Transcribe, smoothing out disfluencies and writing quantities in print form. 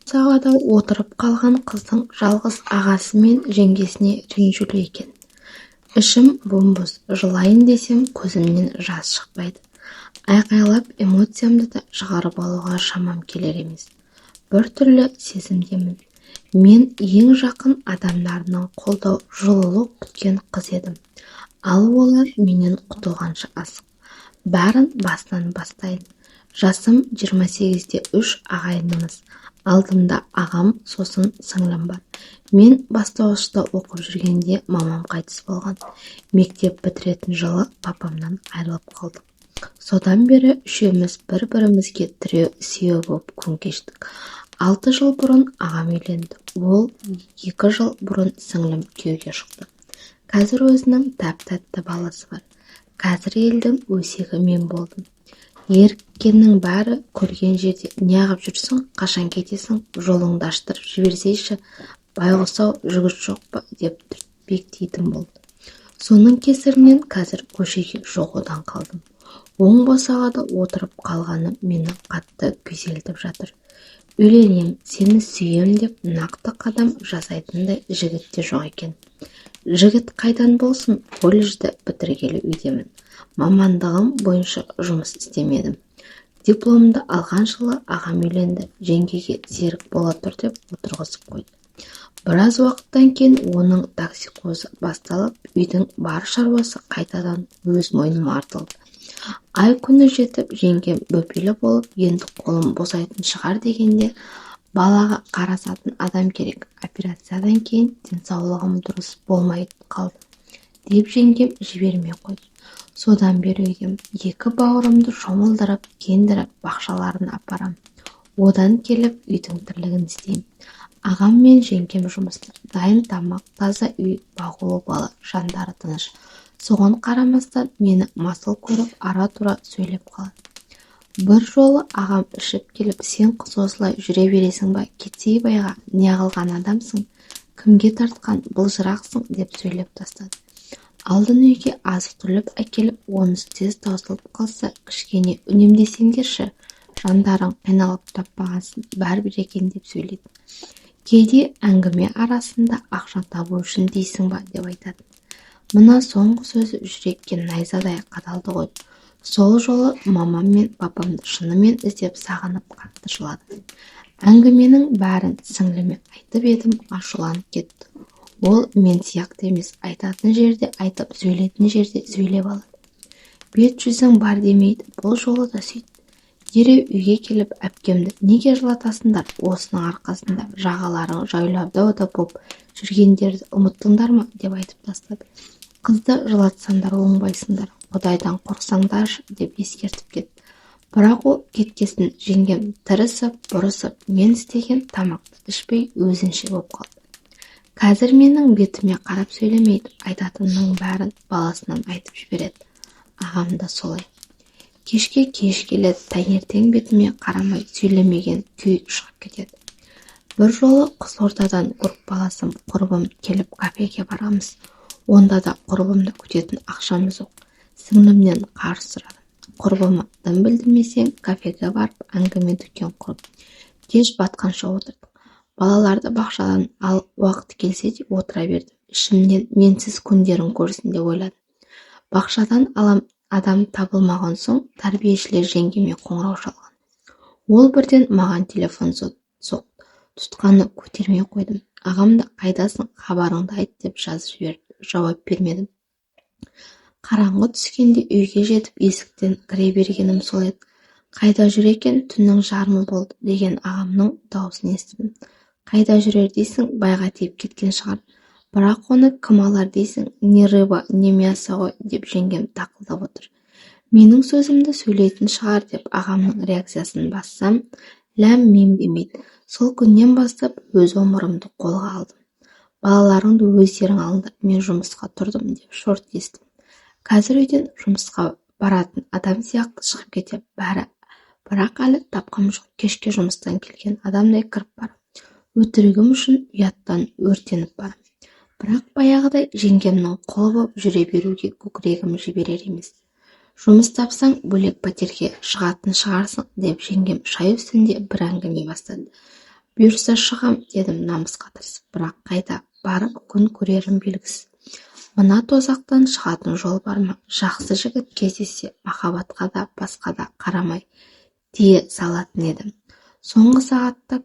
босағада отырып қалған қыздың жалғыз ағасы мен жеңгесіне ренжулі екен. Ішім бомбыз, жылайын десем көзімнен жас шықпайды. Айқайлап эмоциямды да шығарып алуға шамам келер емес. Бір түрлі сезімдемін. Мен ең жақын адамдарының қолдау, жылулық күткен қыз едім. Ал олар менен құтылғанша асық. Бәрін бастан бастайын. Жасым 28-те 3 ағайындымыз. Алдымда ағам, сосын сіңлім бар. Мен бастауышта оқып жүргенде мамам қайтыс болған. Мектеп бітіретін жылы папамнан айырылып қалдым. Содан бері үшеуміз бір-бірімізге тіреу сүйеу болып күн кештік. 6 жыл бұрын ағам үйленді. Ол 2 жыл бұрын сіңлім күйеуге шықты. Қазір өзінің тәп-тәтті баласы бар. Қазір елдің өсегі мен болдым. Еріккеннің бәрі көрген жерде неғып жүрсің, қашан кетесің, жолыңды аштырып жіберсейші, байғұс-ау жігіт жоқ па деп бектейтін болды. Соның кесірінен қазір көшеге жоғудан қалдым. Оң босағада отырып қалғаны мені қатты күйзелтіп жатыр. Үйленем, сені сүйем деп нақты қадам жасайтындай жігіт те жоқ екен. Жігіт қайдан болсын, колледжді бітіргелі үйдемін. Мамандығым бойынша жұмыс істемедім. Дипломды алған жылы ағам үйленді, жеңгеге серік бола тұр деп отырғызып қойды. Біраз уақыттан кейін оның токсикозы басталып, үйдің бар шаруасы қайтадан өз мойныма артылды. Ай күні жетіп, жеңгем бөпелі болып, енді қолым босайтын шығар дегенде, балаға қарасатын адам керек. Операциядан кейін денсаулығым дұрыс болмай қалды деп жеңгем жібермей қойды. Содан бері үйдем. 2 бауырымды шомылдырып, кендіріп, бақшаларын апарам. Одан келіп үйдің тірлігін істеймін. Ағам мен жеңгем жұмыста. Дайын тамақ, таза үй, бағулы бала, жандары тыныш. Соған қарамастан мені масыл көріп, ара-тұра сөйлеп қалады. Бір жолы ағам ішіп келіп, сен қыз осылай жүре бересің ба, кетсей байға, не қылған адамсың, кімге тартқан, былжырақсың деп сөйлеп тастады. Алдын үйге азық-түлік әкеліп, онысы тез таусылып қалса, кішкене үнемдесеңдерші, жандарың қиналып таппағансын, бәрібір екен деп сөйледі. Кейде әңгіме арасында ақша табу үшін дейсің ба деп айтады. Мына соңғы сөзі жүрекке найзадай қадалды ғой. Сол жолы мамам мен папамды шынымен іздеп сағынып қатты жылады. Әңгіменің бәрін сіңліме айтып едім, ашуланып кетті. Ол мен сияқты емес, айтатын жерде айтып, сөйлетін жерде сөйлеп алады. Бет жүзің бар демейді, бұл жолы да сөйтті. Дереу үйге келіп, әпкемді неге жылатасыңдар, осының арқасында жағаларың жайлауда боп жүргендерді ұмыттыңдар ма деп айтып тастады. Қызды жылатсаңдар оңбайсыңдар, Құдайдан қорықсаңдаршы деп ескертіп кетті. Бірақ ол кеткесін жеңгем тырысып, бұрысып, мен істеген тамақты ішпей өзінше боп қалды. Қазір менің бетіме қарап сөйлемейді, айтатынның бәрін баласынан айтып жібереді. Ағам да солай. Кешке кеш келеді, таңертең бетіме қарамай сөйлемеген күй шығып кетеді. Бір жолы Қызылордадан баласым құрбым келіп кафеге барамыз. Онда да құрбымды күтетін ақшамыз жоқ. Сіңлімнен қарыз сұрады. Құрбыма дым білдірмесең кафеге барып әңгіме дүкен құрып. Кеш батқанша отырдық. Балаларды бақшадан ал уақыт келсе де отыра бердім. Ішімнен менсіз күндерін көрсін деп ойладым. Бақшадан адам табылмаған соң тәрбиешілер жеңгеме қоңырау шалған. Ол бірден маған телефон соқты. Тұтқаны көтермей қойдым. Ағам да қайдасың, хабарыңды айт деп жазып жіберді. Жауап бермедім. Қараңғы түскенде үйге жетіп есіктен кіре бергенім сол еді. Қайда жүр екен, түннің жарымы болды деген ағамның дауысын естідім. Қайда жүрер дейсің, байға тиіп кеткен шығар. Бірақ оны кім алар дейсің, не рыба, не мясо ғой деп жеңгем тақылдап отыр. Менің сөзімді сөйлейтін шығар деп ағамның реакциясын бассам, ләм-мим демейді. Сол күннен бастап өз өмірімді қолға алдым. Балаларыңды өздерің алыңдар, мен жұмысқа тұрдым деп шорт естім. Қазір үйден жұмысқа баратын адам сияқты шығып кетіп бәрі. Бірақ әлі тапқам жоқ. Кешке жұмыстан келген адамдай кіріп барам. Өтірігім үшін ұяттан өртеніп барам. Бірақ баяғыдай жеңгемнің қолы болып жүре беруге көкірегім жіберер емес. Жұмыс тапсаң бөлек пәтерге шығатын шығарсың деп жеңгем шай үстінде бір әңгіме бастады. Бұйырса шығам, дедім намысқа тырысып, бірақ қайда барып күн көрерім белгісіз. Мына тозақтан шығатын жол бар ма? Жақсы жігіт кездессе, махаббатқа да басқа да қарамай тие салатын едім. Соңғы сағатта